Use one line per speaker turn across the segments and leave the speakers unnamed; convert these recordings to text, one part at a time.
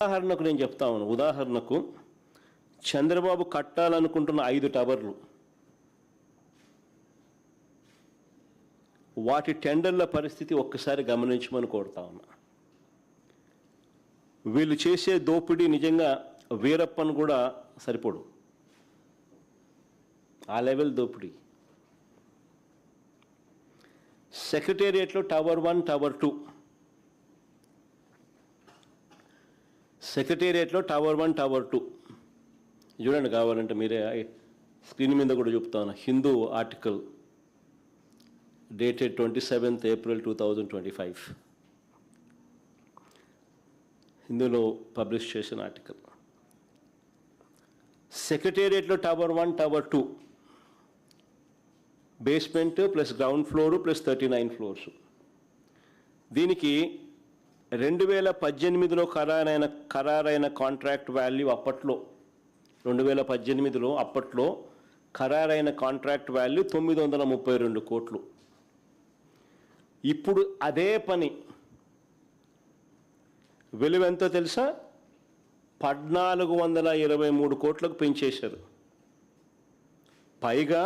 ఉదాహరణకు నేను చెప్తా ఉన్నాను. ఉదాహరణకు చంద్రబాబు కట్టాలనుకుంటున్న 5 టవర్లు, వాటి టెండర్ల పరిస్థితి ఒక్కసారి గమనించమని కోరుతా ఉన్నా. వీళ్ళు చేసే దోపిడీ నిజంగా వీరప్పన్ కూడా సరిపోడు. ఆ లెవెల్ దోపిడీ. సెక్రటేరియట్లో టవర్ 1, టవర్ 2, సెక్రటేరియట్లో టవర్ 1, టవర్ 2 చూడండి, కావాలంటే మీరే స్క్రీన్ మీద కూడా చెప్తాను. Hindu article dated 27th April 2025, హిందూలో పబ్లిష్ చేసిన ఆర్టికల్. సెక్రటేరియట్లో tower 1, tower 2, basement plus ground floor plus 39 floors. దీనికి 2018లో ఖరారైన కాంట్రాక్ట్ వాల్యూ అప్పట్లో 2018లో ఖరారైన కాంట్రాక్ట్ వాల్యూ 932 కోట్లు. ఇప్పుడు అదే పని విలువ ఎంతో తెలుసా? 1423 కోట్లకు పెంచేశారు. పైగా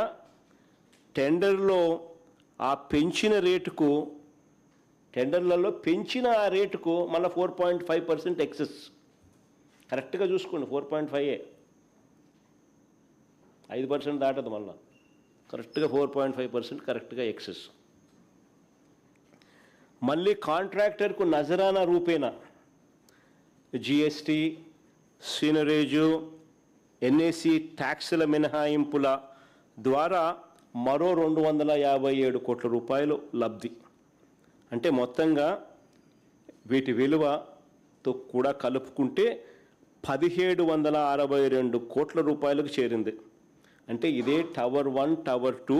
టెండర్లో ఆ పెంచిన రేటుకు, టెండర్లలో పెంచిన ఆ రేటుకు మళ్ళీ 4.5% ఎక్సెస్. కరెక్ట్గా చూసుకోండి, 4.5, 5% దాటదు. మళ్ళీ కరెక్ట్గా 4.5% కరెక్ట్గా ఎక్సెస్. మళ్ళీ కాంట్రాక్టర్కు నజరానా రూపేణా జిఎస్టీ, సీనరేజు, ఎన్ఏసి ట్యాక్సుల మినహాయింపుల ద్వారా మరో 257 కోట్ల రూపాయలు లబ్ధి. అంటే మొత్తంగా వీటి విలువతో కూడా కలుపుకుంటే 1762 కోట్ల రూపాయలకు చేరింది. అంటే ఇదే tower 1, tower 2,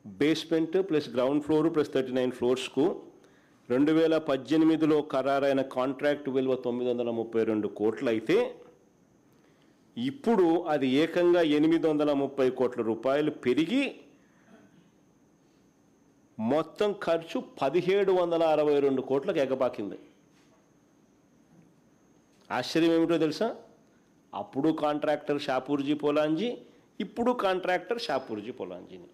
basement plus ground floor plus 39 ఫ్లోర్స్కు 2018లో ఖరారైన కాంట్రాక్ట్ విలువ 932 కోట్లు అయితే ఇప్పుడు అది ఏకంగా 830 కోట్ల రూపాయలు పెరిగి మొత్తం ఖర్చు 1762 కోట్లకు ఎగబాకింది. ఆశ్చర్యం ఏమిటో తెలుసా? అప్పుడు కాంట్రాక్టర్ షాపూర్జీ పోలాంజీ, ఇప్పుడు కాంట్రాక్టర్ షాపూర్జీ పోలాంజీని.